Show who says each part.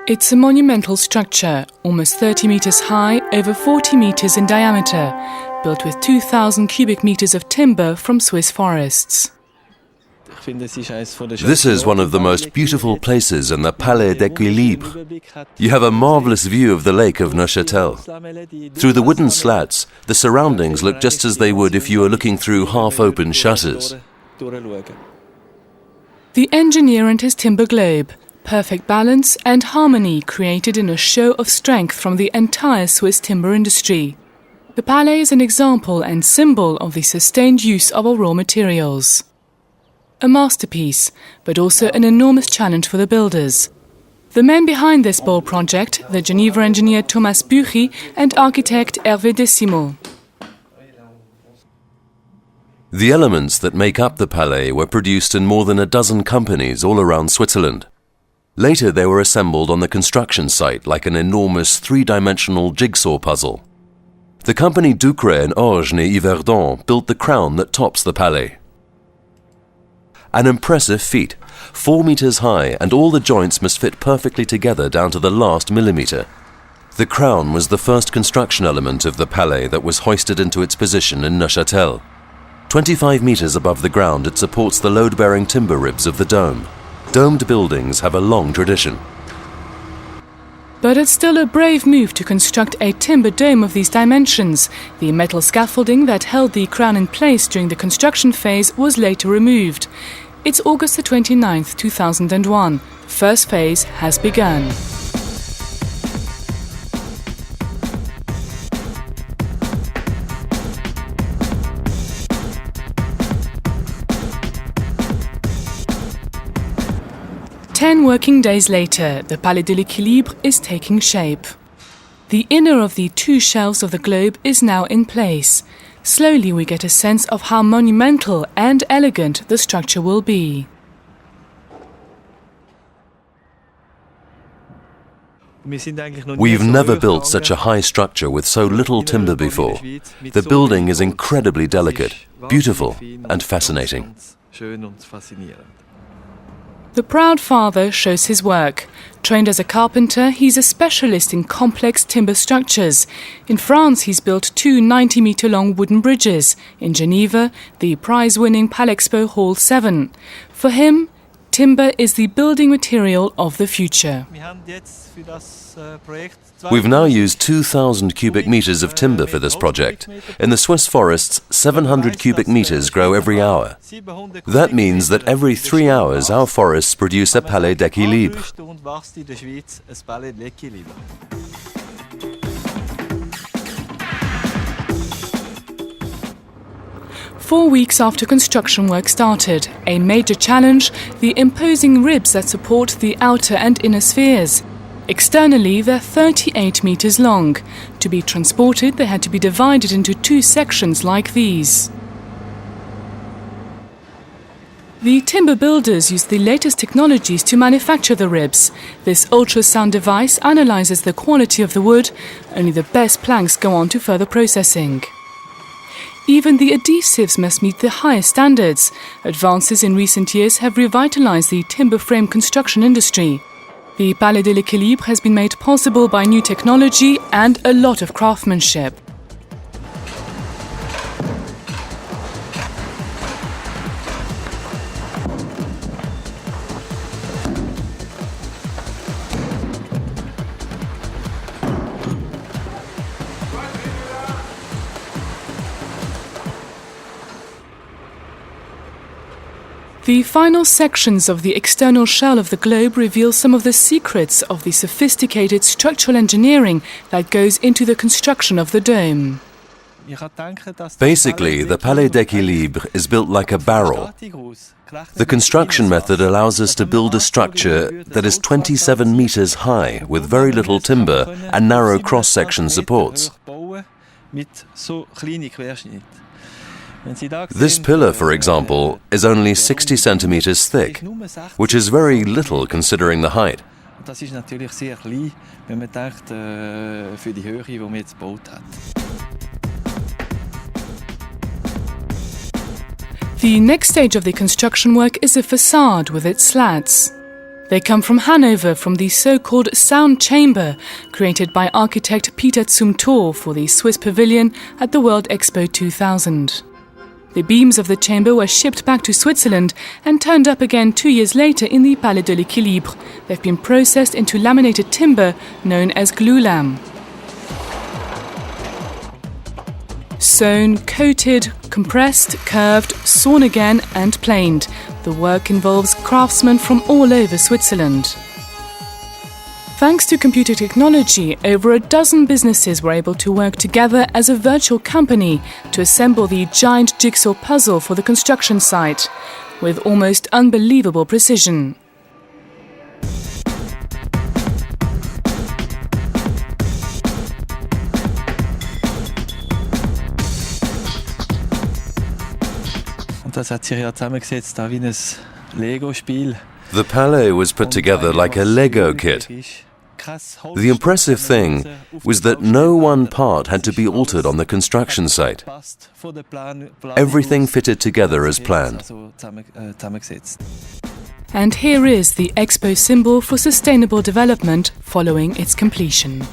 Speaker 1: It's a monumental structure, almost 30 meters high, over 40 meters in diameter, built with 2,000 cubic meters of timber from Swiss forests.
Speaker 2: This is one of the most beautiful places in the Palais d'Equilibre. You have a marvelous view of the lake of Neuchâtel. Through the wooden slats, the surroundings look just as they would if you were looking through half-open shutters.
Speaker 1: The engineer and his timber globe. Perfect balance and harmony created in a show of strength from the entire Swiss timber industry. The Palais is an example and symbol of the sustained use of our raw materials. A masterpiece, but also an enormous challenge for the builders. The men behind this bold project, the Geneva engineer Thomas Büchi and architect Hervé Décimo.
Speaker 2: The elements that make up the Palais were produced in more than a dozen companies all around Switzerland. Later they were assembled on the construction site like an enormous three-dimensional jigsaw puzzle. The company Ducre in Orge near Yverdon built the crown that tops the Palais. An impressive feat, 4 meters high, and all the joints must fit perfectly together down to the last millimeter. The crown was the first construction element of the Palais that was hoisted into its position in Neuchâtel. 25 meters above the ground it supports the load-bearing timber ribs of the dome. Domed buildings have a long tradition.
Speaker 1: But it's still a brave move to construct a timber dome of these dimensions. The metal scaffolding that held the crown in place during the construction phase was later removed. It's August the 29th, 2001. The first phase has begun. Ten working days later, the Palais de l'Equilibre is taking shape. The inner of the two shelves of the globe is now in place. Slowly we get a sense of how monumental and elegant the structure will be.
Speaker 2: We've never built such a high structure with so little timber before. The building is incredibly delicate, beautiful and fascinating.
Speaker 1: The proud father shows his work. Trained as a carpenter, he's a specialist in complex timber structures. In France, he's built 2 90-meter-long wooden bridges. In Geneva, the prize-winning Palexpo Hall 7. For him, timber is the building material of the future.
Speaker 2: We've now used 2,000 cubic meters of timber for this project. In the Swiss forests, 700 cubic meters grow every hour. That means that every 3 hours our forests produce a Palais d'Equilibre.
Speaker 1: Four weeks after construction work started, a major challenge, the imposing ribs that support the outer and inner spheres. Externally, they're 38 meters long. To be transported, they had to be divided into 2 sections like these. The timber builders used the latest technologies to manufacture the ribs. This ultrasound device analyzes the quality of the wood. Only the best planks go on to further processing. Even the adhesives must meet the highest standards. Advances in recent years have revitalized the timber frame construction industry. The Palais de l'Equilibre has been made possible by new technology and a lot of craftsmanship. The final sections of the external shell of the globe reveal some of the secrets of the sophisticated structural engineering that goes into the construction of the dome.
Speaker 2: Basically, the Palais d'Equilibre is built like a barrel. The construction method allows us to build a structure that is 27 meters high with very little timber and narrow cross-section supports. This pillar, for example, is only 60 centimeters thick, which is very little considering the height. The next stage of the construction work is a facade with its slats.
Speaker 1: They come from Hanover, from the so-called sound chamber, created by architect Peter Zumthor for the Swiss pavilion at the World Expo 2000. The beams of the chamber were shipped back to Switzerland and turned up again 2 years later in the Palais de l'Equilibre. They've been processed into laminated timber known as glulam. Sewn, coated, compressed, curved, sawn again and planed. The work involves craftsmen from all over Switzerland. Thanks to computer technology, over a dozen businesses were able to work together as a virtual company to assemble the giant jigsaw puzzle for the construction site, with almost unbelievable precision.
Speaker 3: Das hat sich ja zusammengesetzt wie ein Lego-Spiel.
Speaker 2: The palais was put together like a Lego kit. The impressive thing was that no one part had to be altered on the construction site. Everything fitted together as planned.
Speaker 1: And here is the Expo symbol for sustainable development following its completion.